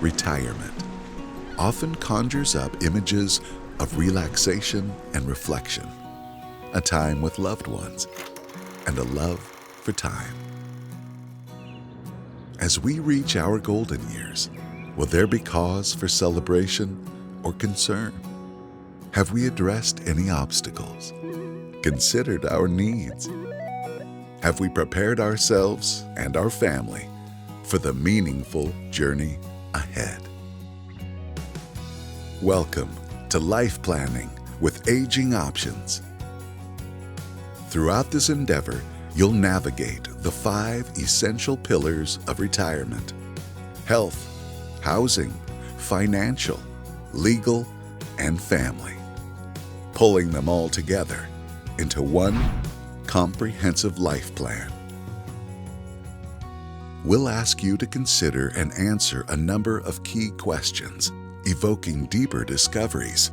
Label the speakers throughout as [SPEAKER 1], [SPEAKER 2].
[SPEAKER 1] Retirement often conjures up images of relaxation and reflection, a time with loved ones, and a love for time. As we reach our golden years, will there be cause for celebration or concern? Have we addressed any obstacles? Considered our needs? Have we prepared ourselves and our family for the meaningful journey ahead? Welcome to Life Planning with Aging Options. Throughout this endeavor, you'll navigate the 5 essential pillars of retirement: health, housing, financial, legal, and family, pulling them all together into one comprehensive life plan. We'll ask you to consider and answer a number of key questions, evoking deeper discoveries,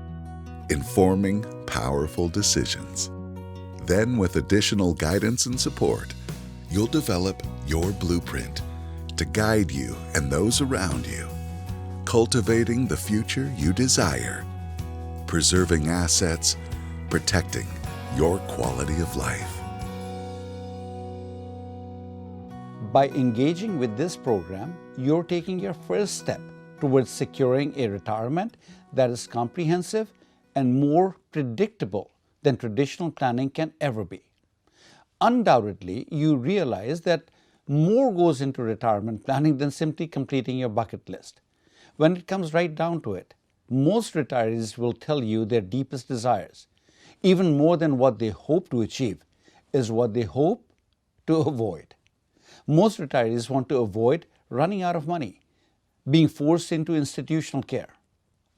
[SPEAKER 1] informing powerful decisions. Then, with additional guidance and support, you'll develop your blueprint to guide you and those around you, cultivating the future you desire, preserving assets, protecting your quality of life.
[SPEAKER 2] By engaging with this program, you're taking your first step towards securing a retirement that is comprehensive and more predictable than traditional planning can ever be. Undoubtedly, you realize that more goes into retirement planning than simply completing your bucket list. When it comes right down to it, most retirees will tell you their deepest desires. Even more than what they hope to achieve is what they hope to avoid. Most retirees want to avoid running out of money, being forced into institutional care,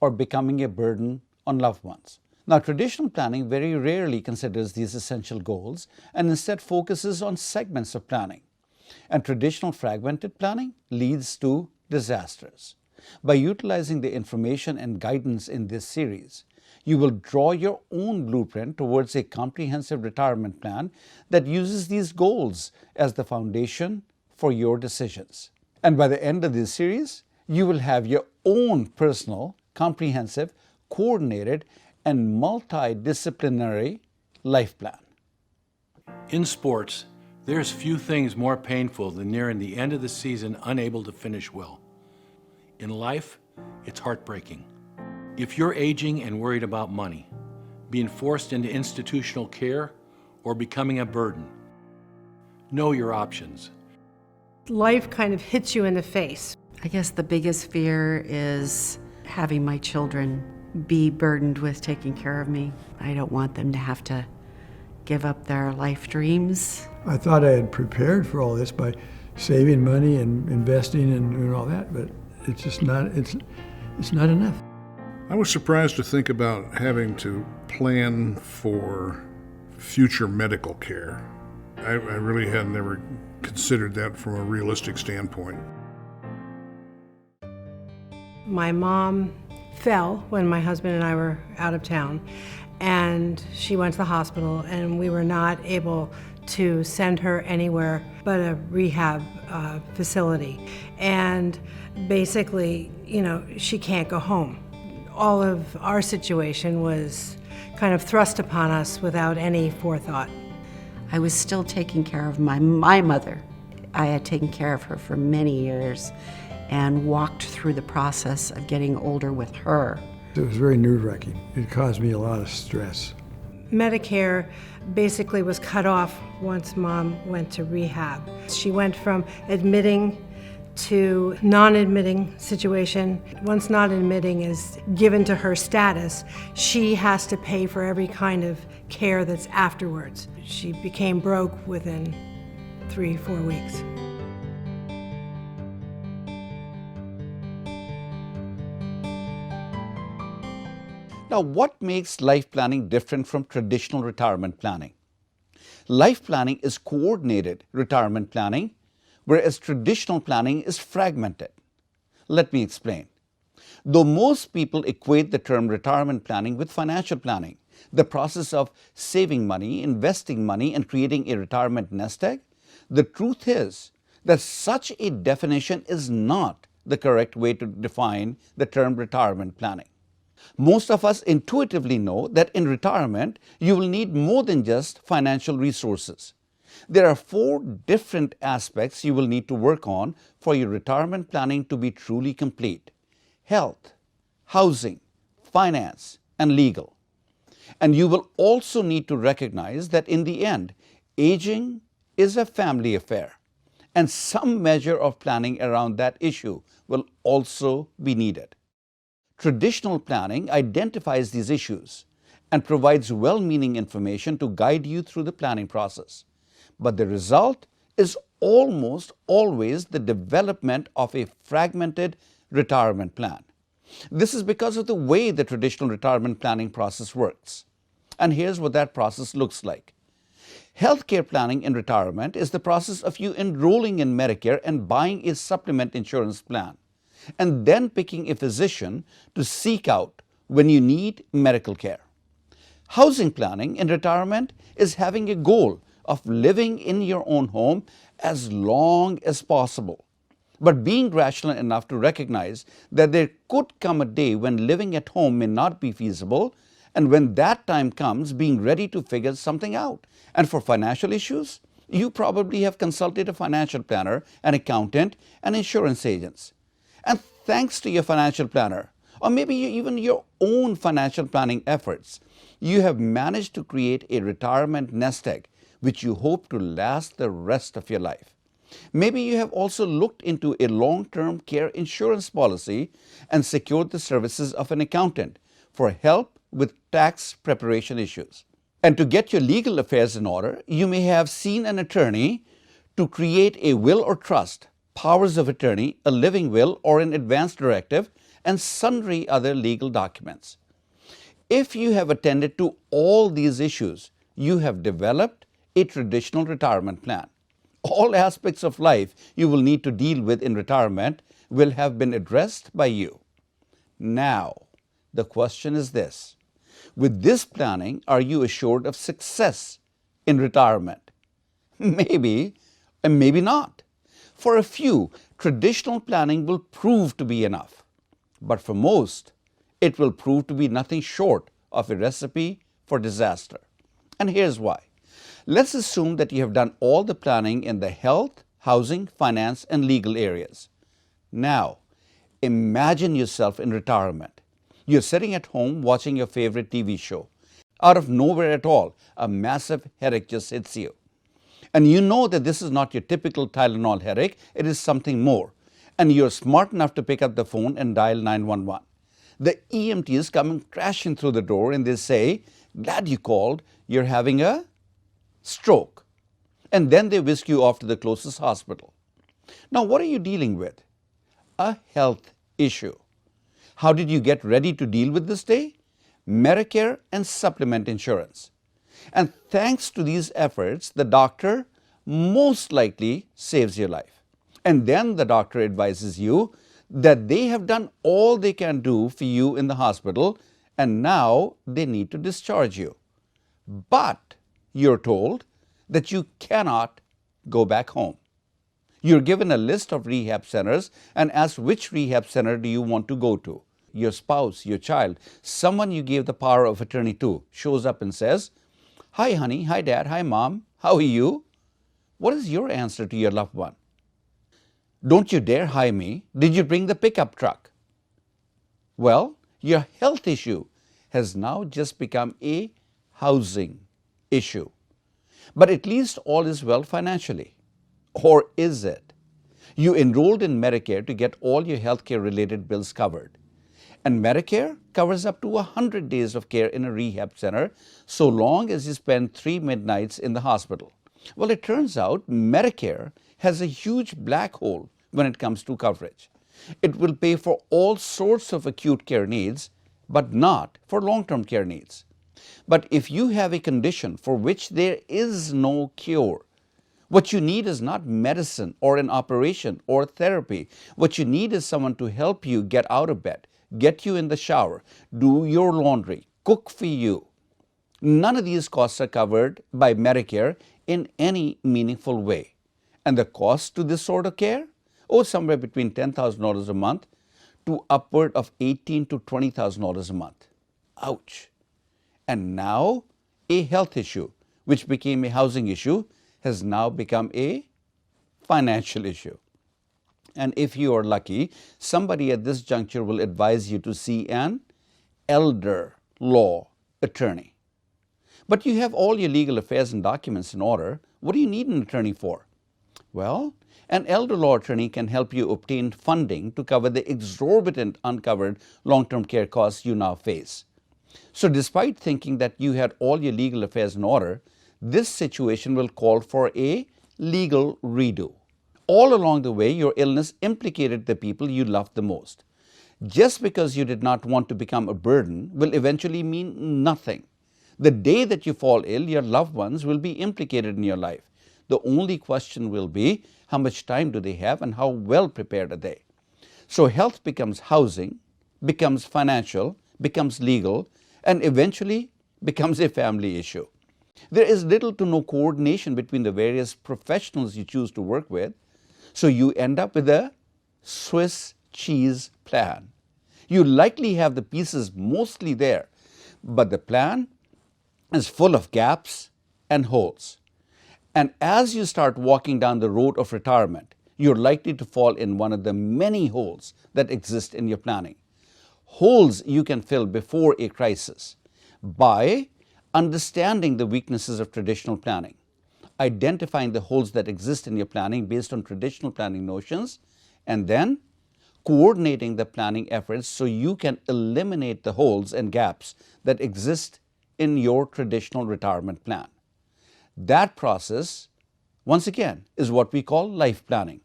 [SPEAKER 2] or becoming a burden on loved ones. Now, traditional planning very rarely considers these essential goals and instead focuses on segments of planning. And traditional fragmented planning leads to disasters. By utilizing the information and guidance in this series, you will draw your own blueprint towards a comprehensive retirement plan that uses these goals as the foundation for your decisions. And by the end of this series, you will have your own personal, comprehensive, coordinated, and multidisciplinary life plan.
[SPEAKER 3] In sports, there's few things more painful than nearing the end of the season unable to finish well. In life, it's heartbreaking. If you're aging and worried about money, being forced into institutional care, or becoming a burden, know your options.
[SPEAKER 4] Life kind of hits you in the face.
[SPEAKER 5] I guess the biggest fear is having my children be burdened with taking care of me. I don't want them to have to give up their life dreams.
[SPEAKER 6] I thought I had prepared for all this by saving money and investing and doing all that, but it's just not, it's not enough.
[SPEAKER 7] I was surprised to think about having to plan for future medical care. I really had never considered that from a realistic standpoint.
[SPEAKER 4] My mom fell when my husband and I were out of town, and she went to the hospital, and we were not able to send her anywhere but a rehab facility. And basically, she can't go home. All of our situation was kind of thrust upon us without any forethought.
[SPEAKER 5] I was still taking care of my mother. I had taken care of her for many years and walked through the process of getting older with her.
[SPEAKER 6] It was very nerve-wracking. It caused me a lot of stress.
[SPEAKER 4] Medicare basically was cut off once Mom went to rehab. She went from admitting to non-admitting situation. Once not admitting is given to her status, she has to pay for every kind of care that's afterwards. She became broke within 3-4 weeks.
[SPEAKER 2] Now, what makes life planning different from traditional retirement planning? Life planning is coordinated retirement planning, whereas traditional planning is fragmented. Let me explain. Though most people equate the term retirement planning with financial planning, the process of saving money, investing money, and creating a retirement nest egg, the truth is that such a definition is not the correct way to define the term retirement planning. Most of us intuitively know that in retirement, you will need more than just financial resources. There are 4 different aspects you will need to work on for your retirement planning to be truly complete: health, housing, finance, and legal. And you will also need to recognize that in the end, aging is a family affair, and some measure of planning around that issue will also be needed. Traditional planning identifies these issues and provides well-meaning information to guide you through the planning process. But the result is almost always the development of a fragmented retirement plan. This is because of the way the traditional retirement planning process works. And here's what that process looks like. Healthcare planning in retirement is the process of you enrolling in Medicare and buying a supplement insurance plan, and then picking a physician to seek out when you need medical care. Housing planning in retirement is having a goal of living in your own home as long as possible, but being rational enough to recognize that there could come a day when living at home may not be feasible, and when that time comes, being ready to figure something out. And for financial issues, you probably have consulted a financial planner, an accountant, and insurance agents. And thanks to your financial planner, or maybe even your own financial planning efforts, you have managed to create a retirement nest egg which you hope to last the rest of your life. Maybe you have also looked into a long-term care insurance policy and secured the services of an accountant for help with tax preparation issues. And to get your legal affairs in order, you may have seen an attorney to create a will or trust, powers of attorney, a living will or an advance directive, and sundry other legal documents. If you have attended to all these issues, you have developed a traditional retirement plan. All aspects of life you will need to deal with in retirement will have been addressed by you. Now, the question is this: with this planning, are you assured of success in retirement? Maybe, and maybe not. For a few, traditional planning will prove to be enough. But for most, it will prove to be nothing short of a recipe for disaster. And here's why. Let's assume that you have done all the planning in the health, housing, finance, and legal areas. Now, imagine yourself in retirement. You're sitting at home watching your favorite TV show. Out of nowhere at all, a massive headache just hits you. And you know that this is not your typical Tylenol headache, it is something more. And you're smart enough to pick up the phone and dial 911. The EMTs come crashing through the door and they say, "Glad you called, you're having a stroke." And then they whisk you off to the closest hospital. Now, what are you dealing with? A health issue. How did you get ready to deal with this day? Medicare and supplement insurance. And thanks to these efforts, the doctor most likely saves your life. And then the doctor advises you that they have done all they can do for you in the hospital, and now they need to discharge you. But you're told that you cannot go back home. You're given a list of rehab centers and asked which rehab center do you want to go to. Your spouse, your child, someone you gave the power of attorney to shows up and says, "Hi honey, hi dad, hi mom, how are you?" What is your answer to your loved one? "Don't you dare hi me, did you bring the pickup truck?" Well, your health issue has now just become a housing issue. But at least all is well financially. Or is it? You enrolled in Medicare to get all your healthcare related bills covered. And Medicare covers up to 100 days of care in a rehab center so long as you spend 3 midnights in the hospital. Well, it turns out Medicare has a huge black hole when it comes to coverage. It will pay for all sorts of acute care needs, but not for long-term care needs. But if you have a condition for which there is no cure, what you need is not medicine or an operation or therapy. What you need is someone to help you get out of bed, get you in the shower, do your laundry, cook for you. None of these costs are covered by Medicare in any meaningful way. And the cost to this sort of care? somewhere between $10,000 a month to upward of $18,000 to $20,000 a month. Ouch. And now a health issue, which became a housing issue, has now become a financial issue. And if you are lucky, somebody at this juncture will advise you to see an elder law attorney. But you have all your legal affairs and documents in order. What do you need an attorney for? Well, an elder law attorney can help you obtain funding to cover the exorbitant uncovered long-term care costs you now face. So despite thinking that you had all your legal affairs in order, this situation will call for a legal redo. All along the way, your illness implicated the people you loved the most. Just because you did not want to become a burden will eventually mean nothing. The day that you fall ill, your loved ones will be implicated in your life. The only question will be, how much time do they have and how well prepared are they? So health becomes housing, becomes financial, becomes legal, and eventually becomes a family issue. There is little to no coordination between the various professionals you choose to work with, so you end up with a Swiss cheese plan. You likely have the pieces mostly there, but the plan is full of gaps and holes. And as you start walking down the road of retirement, you're likely to fall in one of the many holes that exist in your planning. Holes you can fill before a crisis by understanding the weaknesses of traditional planning, identifying the holes that exist in your planning based on traditional planning notions, and then coordinating the planning efforts so you can eliminate the holes and gaps that exist in your traditional retirement plan. That process, once again, is what we call life planning,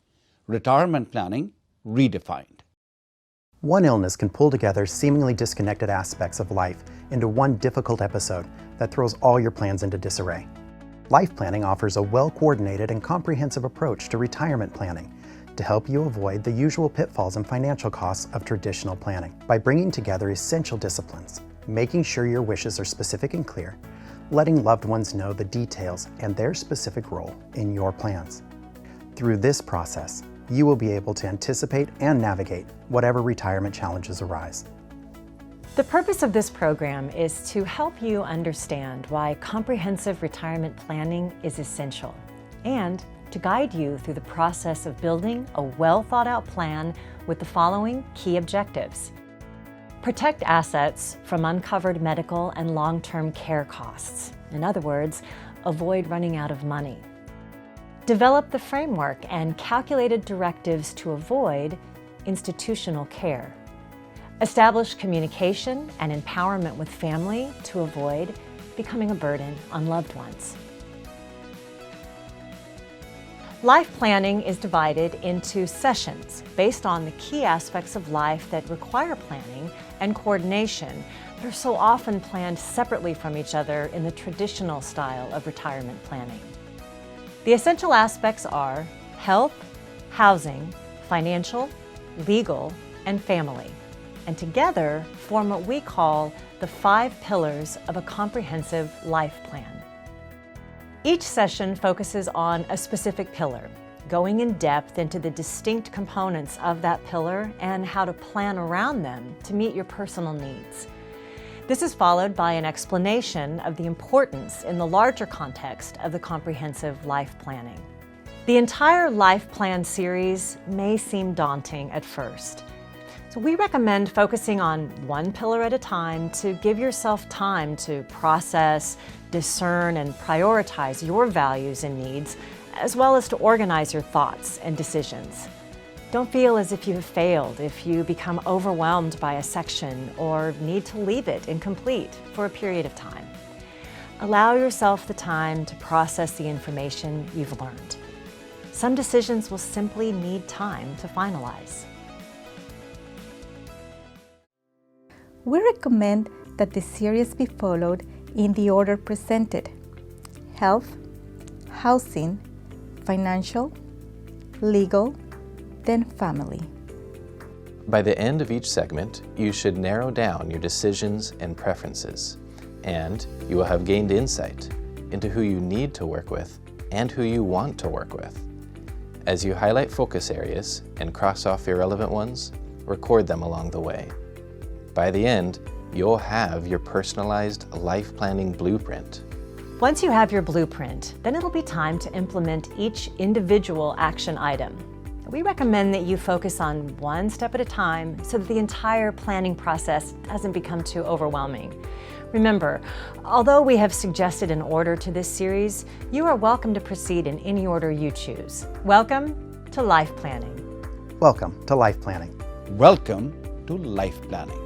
[SPEAKER 2] retirement planning redefined.
[SPEAKER 8] One illness can pull together seemingly disconnected aspects of life into one difficult episode that throws all your plans into disarray. Life planning offers a well-coordinated and comprehensive approach to retirement planning to help you avoid the usual pitfalls and financial costs of traditional planning by bringing together essential disciplines, making sure your wishes are specific and clear, letting loved ones know the details and their specific role in your plans. Through this process, you will be able to anticipate and navigate whatever retirement challenges arise.
[SPEAKER 9] The purpose of this program is to help you understand why comprehensive retirement planning is essential and to guide you through the process of building a well-thought-out plan with the following key objectives. Protect assets from uncovered medical and long-term care costs. In other words, avoid running out of money. Develop the framework and calculated directives to avoid institutional care. Establish communication and empowerment with family to avoid becoming a burden on loved ones. Life planning is divided into sessions based on the key aspects of life that require planning and coordination, but are so often planned separately from each other in the traditional style of retirement planning. The essential aspects are health, housing, financial, legal, and family, and together form what we call the 5 pillars of a comprehensive life plan. Each session focuses on a specific pillar, going in depth into the distinct components of that pillar and how to plan around them to meet your personal needs. This is followed by an explanation of the importance in the larger context of the comprehensive life planning. The entire life plan series may seem daunting at first. So we recommend focusing on one pillar at a time to give yourself time to process, discern, and prioritize your values and needs, as well as to organize your thoughts and decisions. Don't feel as if you have failed if you become overwhelmed by a section or need to leave it incomplete for a period of time. Allow yourself the time to process the information you've learned. Some decisions will simply need time to finalize.
[SPEAKER 10] We recommend that the series be followed in the order presented: health, housing, financial, legal, then family.
[SPEAKER 11] By the end of each segment, you should narrow down your decisions and preferences, and you will have gained insight into who you need to work with and who you want to work with. As you highlight focus areas and cross off irrelevant ones, record them along the way. By the end, you'll have your personalized life planning blueprint.
[SPEAKER 9] Once you have your blueprint, then it'll be time to implement each individual action item. We recommend that you focus on one step at a time so that the entire planning process doesn't become too overwhelming. Remember, although we have suggested an order to this series, you are welcome to proceed in any order you choose. Welcome to Life Planning.
[SPEAKER 8] Welcome to Life Planning.
[SPEAKER 2] Welcome to Life Planning.